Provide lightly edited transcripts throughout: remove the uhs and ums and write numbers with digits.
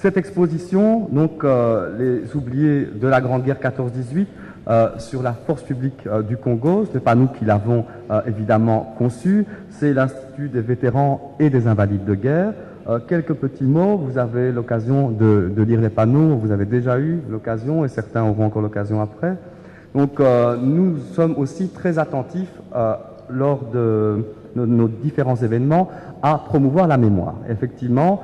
Cette exposition, donc les oubliés de la Grande Guerre 14-18, sur la force publique du Congo, ce n'est pas nous qui l'avons évidemment conçue, c'est l'Institut des vétérans et des invalides de guerre. Quelques petits mots, vous avez l'occasion de lire les panneaux, vous avez déjà eu l'occasion et certains auront encore l'occasion après. Donc nous sommes aussi très attentifs lors de nos différents événements à promouvoir la mémoire. Effectivement,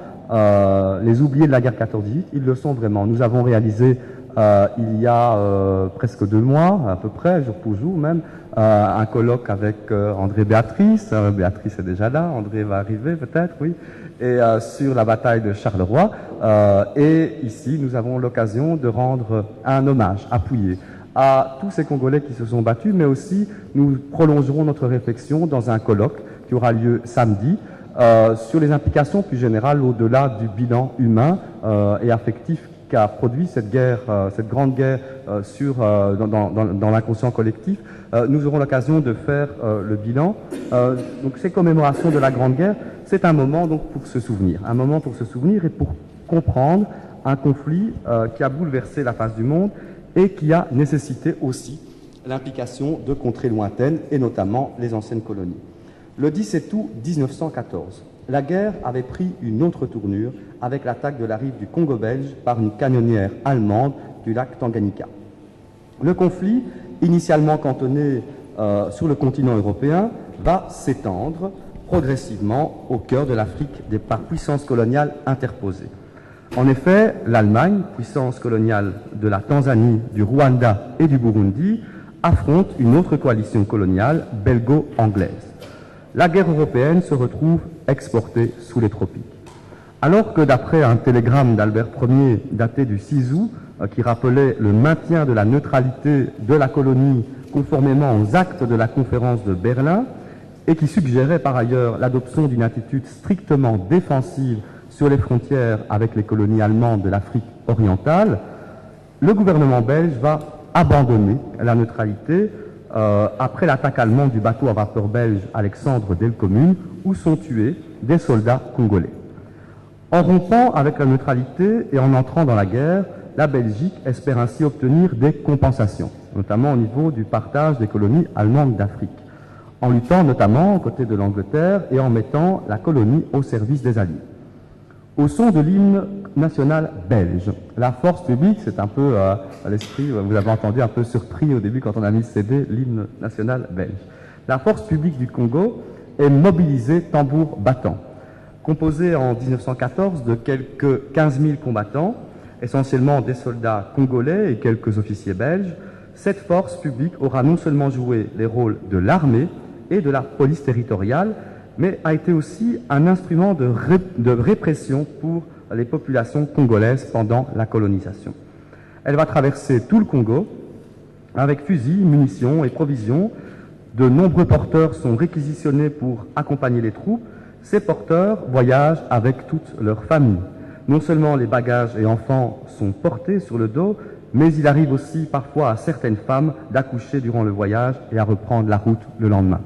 les oubliés de la guerre 14-18, ils le sont vraiment. Nous avons réalisé il y a presque 2 mois, à peu près, jour pour jour même, un colloque avec André Béatrice. Béatrice est déjà là, André va arriver peut-être, oui, et sur la bataille de Charleroi. Et ici, nous avons l'occasion de rendre un hommage appuyé à tous ces Congolais qui se sont battus, mais aussi nous prolongerons notre réflexion dans un colloque qui aura lieu samedi sur les implications plus générales au-delà du bilan humain et affectif qu'a produit cette guerre, cette grande guerre dans l'inconscient collectif. Nous aurons l'occasion de faire le bilan. Donc ces commémorations de la Grande Guerre, c'est un moment donc pour se souvenir, et pour comprendre un conflit qui a bouleversé la face du monde et qui a nécessité aussi l'implication de contrées lointaines et notamment les anciennes colonies. Le 17 août 1914, la guerre avait pris une autre tournure avec l'attaque de la rive du Congo belge par une canonnière allemande du lac Tanganyika. Le conflit, initialement cantonné sur le continent européen, va s'étendre progressivement au cœur de l'Afrique par puissances coloniales interposées. En effet, l'Allemagne, puissance coloniale de la Tanzanie, du Rwanda et du Burundi, affronte une autre coalition coloniale belgo-anglaise. La guerre européenne se retrouve exportée sous les tropiques. Alors que d'après un télégramme d'Albert Ier daté du 6 août, qui rappelait le maintien de la neutralité de la colonie conformément aux actes de la conférence de Berlin, et qui suggérait par ailleurs l'adoption d'une attitude strictement défensive sur les frontières avec les colonies allemandes de l'Afrique orientale, le gouvernement belge va abandonner la neutralité après l'attaque allemande du bateau à vapeur belge Alexandre Delcommune, où sont tués des soldats congolais. En rompant avec la neutralité et en entrant dans la guerre, la Belgique espère ainsi obtenir des compensations, notamment au niveau du partage des colonies allemandes d'Afrique, en luttant notamment aux côtés de l'Angleterre et en mettant la colonie au service des Alliés. Au son de l'hymne national belge, la force publique, c'est un peu à l'esprit, vous avez entendu un peu surpris au début quand on a mis le CD, l'hymne national belge. La force publique du Congo est mobilisée tambour battant. Composée en 1914 de quelques 15 000 combattants, essentiellement des soldats congolais et quelques officiers belges, cette force publique aura non seulement joué les rôles de l'armée et de la police territoriale, mais a été aussi un instrument de répression pour les populations congolaises pendant la colonisation. Elle va traverser tout le Congo avec fusils, munitions et provisions. De nombreux porteurs sont réquisitionnés pour accompagner les troupes. Ces porteurs voyagent avec toute leur famille. Non seulement les bagages et enfants sont portés sur le dos, mais il arrive aussi parfois à certaines femmes d'accoucher durant le voyage et à reprendre la route le lendemain.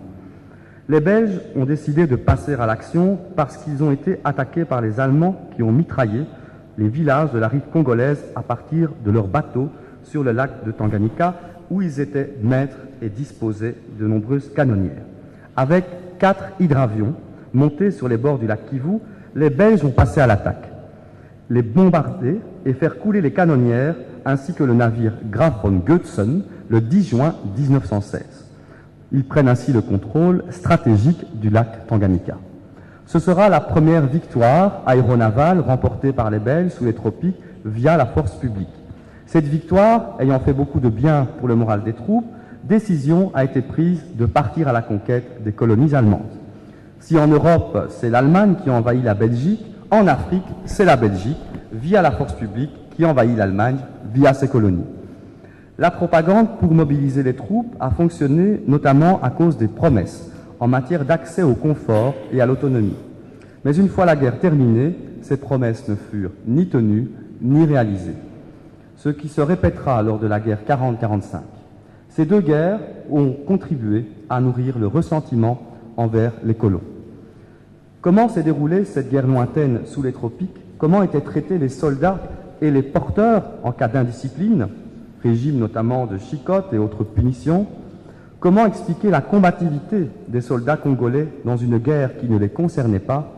Les Belges ont décidé de passer à l'action parce qu'ils ont été attaqués par les Allemands qui ont mitraillé les villages de la rive congolaise à partir de leurs bateaux sur le lac de Tanganyika, où ils étaient maîtres et disposaient de nombreuses canonnières. Avec 4 hydravions montés sur les bords du lac Kivu, les Belges ont passé à l'attaque, les bombarder et faire couler les canonnières ainsi que le navire Graf von Goetzen le 10 juin 1916. Ils prennent ainsi le contrôle stratégique du lac Tanganyika. Ce sera la première victoire aéronavale remportée par les Belges sous les tropiques via la force publique. Cette victoire ayant fait beaucoup de bien pour le moral des troupes, décision a été prise de partir à la conquête des colonies allemandes. Si en Europe, c'est l'Allemagne qui envahit la Belgique, en Afrique, c'est la Belgique, via la force publique, qui envahit l'Allemagne via ses colonies. La propagande pour mobiliser les troupes a fonctionné notamment à cause des promesses en matière d'accès au confort et à l'autonomie. Mais une fois la guerre terminée, ces promesses ne furent ni tenues ni réalisées. Ce qui se répétera lors de la guerre 40-45. Ces 2 guerres ont contribué à nourrir le ressentiment envers les colons. Comment s'est déroulée cette guerre lointaine sous les tropiques comment étaient traités les soldats et les porteurs en cas d'indiscipline, régime notamment de chicotte et autres punitions. Comment expliquer la combativité des soldats congolais dans une guerre qui ne les concernait pas?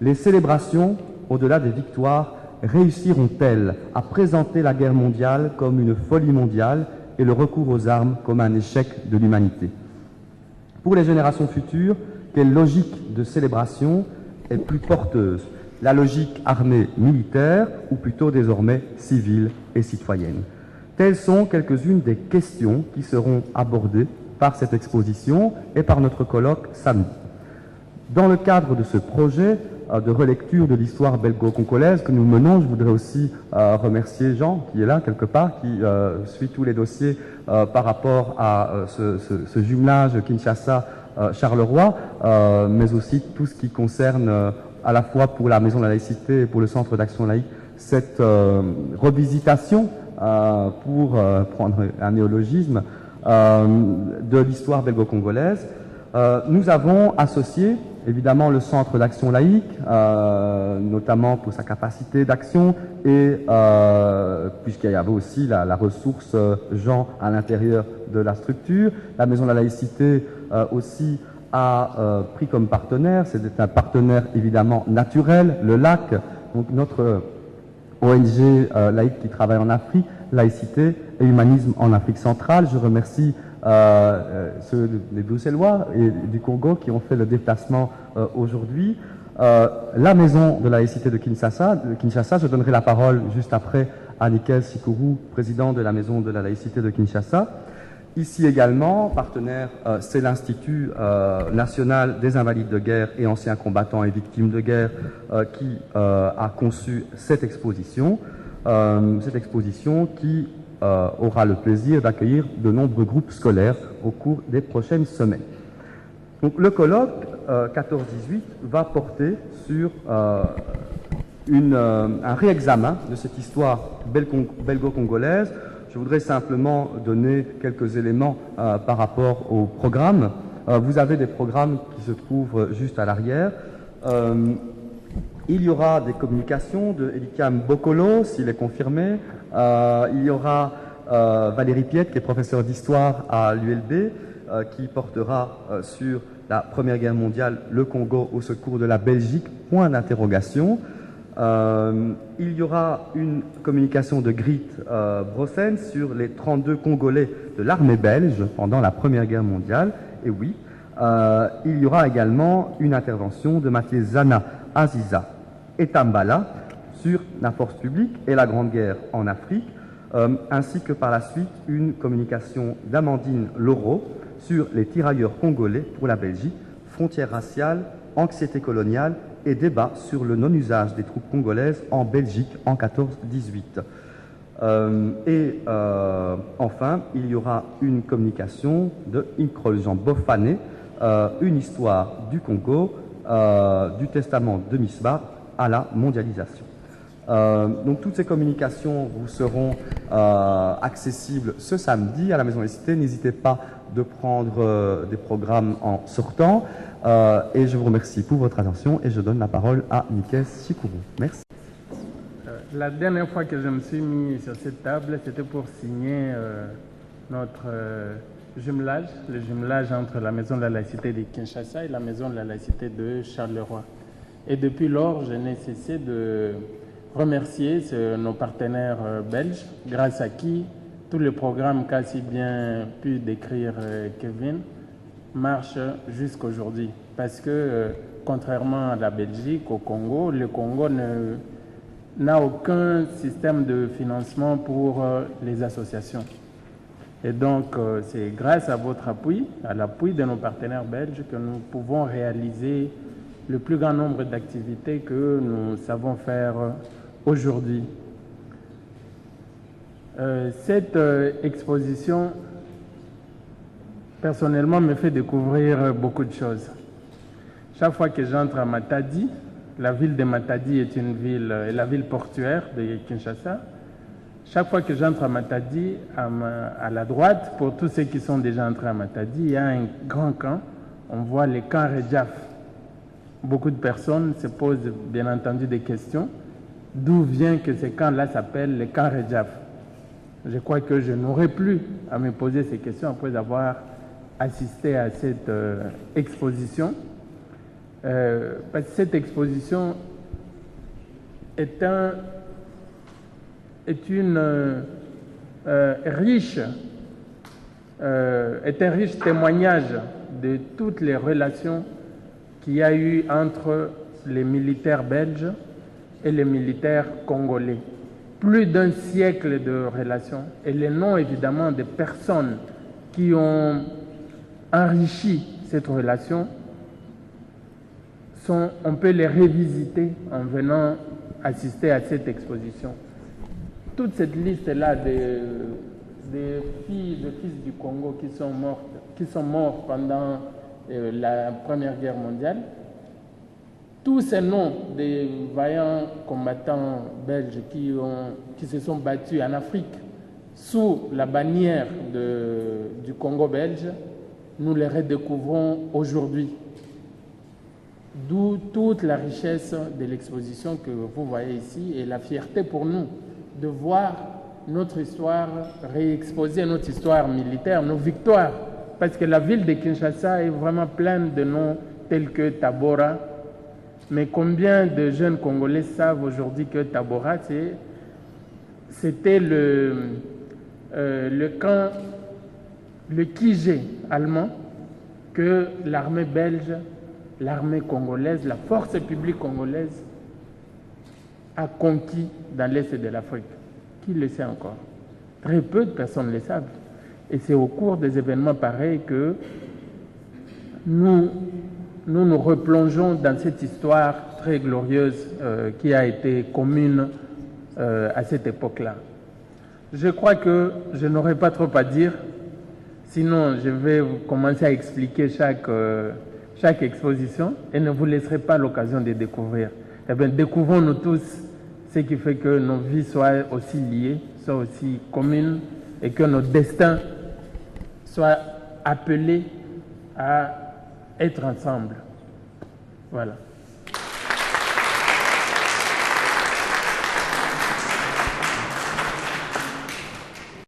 Les célébrations, au-delà des victoires, réussiront-elles à présenter la guerre mondiale comme une folie mondiale et le recours aux armes comme un échec de l'humanité? Pour les générations futures, quelle logique de célébration est plus porteuse? La logique armée militaire ou plutôt désormais civile et citoyenne? Telles sont quelques-unes des questions qui seront abordées par cette exposition et par notre colloque samedi. Dans le cadre de ce projet de relecture de l'histoire belgo-congolaise que nous menons, je voudrais aussi remercier Jean, qui est là quelque part, qui suit tous les dossiers par rapport à ce jumelage Kinshasa-Charleroi, mais aussi tout ce qui concerne à la fois pour la Maison de la Laïcité et pour le Centre d'Action Laïque, cette revisitation, pour prendre un néologisme, de l'histoire belgo-congolaise. Nous avons associé évidemment le Centre d'Action Laïque, notamment pour sa capacité d'action et puisqu'il y avait aussi la ressource Jean à l'intérieur de la structure. La Maison de la Laïcité aussi a pris comme partenaire, c'est un partenaire évidemment naturel, le LAC, donc notre ONG laïque qui travaille en Afrique, laïcité et humanisme en Afrique centrale. Je remercie les Bruxellois et du Congo qui ont fait le déplacement aujourd'hui. La Maison de la Laïcité de Kinshasa, je donnerai la parole juste après à Nickel Sikuru, président de la Maison de la Laïcité de Kinshasa. Ici également, partenaire, c'est l'Institut national des invalides de guerre et anciens combattants et victimes de guerre qui a conçu cette exposition qui aura le plaisir d'accueillir de nombreux groupes scolaires au cours des prochaines semaines. Donc, le colloque 14-18 va porter sur un réexamen de cette histoire belgo-congolaise. Je voudrais simplement donner quelques éléments par rapport au programme. Vous avez des programmes qui se trouvent juste à l'arrière. Il y aura des communications de Elikam Bokolo, s'il est confirmé. Il y aura Valérie Piette, qui est professeure d'histoire à l'ULB, qui portera sur la Première Guerre mondiale, le Congo au secours de la Belgique, point d'interrogation. Il y aura une communication de Grit Brossen sur les 32 Congolais de l'armée belge pendant la Première Guerre mondiale. Et oui, il y aura également une intervention de Mathieu Zana Aziza et Tambala sur la force publique et la Grande Guerre en Afrique, ainsi que par la suite une communication d'Amandine Laureau sur les tirailleurs congolais pour la Belgique, frontières raciales, anxiété coloniale et débat sur le non-usage des troupes congolaises en Belgique en 14-18. Enfin, il y aura une communication de Inkrol Jean Bofané, une histoire du Congo, du testament de Misbah à la mondialisation. Donc toutes ces communications vous seront accessibles ce samedi à la Maison des Cités. N'hésitez pas de prendre des programmes en sortant. Et je vous remercie pour votre attention et je donne la parole à Nickel Sikuru. Merci. La dernière fois que je me suis mis sur cette table, c'était pour signer notre jumelage, le jumelage entre la Maison de la Laïcité de Kinshasa et la Maison de la Laïcité de Charleroi. Et depuis lors, je n'ai cessé de remercier nos partenaires belges, grâce à qui tout le programme qu'a si bien pu décrire Kevin marche jusqu'aujourd'hui. Parce que, contrairement à la Belgique, au Congo, le Congo n'a aucun système de financement pour les associations. Et donc, c'est grâce à votre appui, à l'appui de nos partenaires belges, que nous pouvons réaliser le plus grand nombre d'activités que nous savons faire aujourd'hui. Cette exposition, personnellement, me fait découvrir beaucoup de choses. Chaque fois que j'entre à Matadi, la ville de Matadi est la ville portuaire de Kinshasa. Chaque fois que j'entre à Matadi, à la droite, pour tous ceux qui sont déjà entrés à Matadi, il y a un grand camp. On voit les camps Redjaf. Beaucoup de personnes se posent bien entendu des questions. d'où vient que ces camps-là s'appellent les camps Redjaf. Je crois que je n'aurais plus à me poser ces questions après avoir assisté à cette exposition. Parce que cette exposition est un riche témoignage de toutes les relations qu'il y a eu entre les militaires belges et les militaires congolais. Plus d'un siècle de relations et les noms évidemment des personnes qui ont enrichi cette relation, on peut les revisiter en venant assister à cette exposition. Toute cette liste-là des filles, des fils du Congo qui sont morts pendant la Première Guerre mondiale, tous ces noms des vaillants combattants belges qui se sont battus en Afrique sous la bannière du Congo belge, nous les redécouvrons aujourd'hui. D'où toute la richesse de l'exposition que vous voyez ici et la fierté pour nous de voir notre histoire réexposer, notre histoire militaire, nos victoires. Parce que la ville de Kinshasa est vraiment pleine de noms tels que Tabora. Mais combien de jeunes Congolais savent aujourd'hui que Tabora, c'était le camp, le Kijé allemand que l'armée belge, l'armée congolaise, la force publique congolaise a conquis dans l'Est de l'Afrique. Qui le sait encore? Très peu de personnes le savent. Et c'est au cours des événements pareils que nous replongeons dans cette histoire très glorieuse qui a été commune à cette époque-là. Je crois que je n'aurai pas trop à dire, sinon je vais commencer à expliquer chaque exposition et ne vous laisserai pas l'occasion de découvrir. Eh bien, découvrons-nous tous ce qui fait que nos vies soient aussi liées, soient aussi communes et que nos destins soient appelés à être ensemble. Voilà.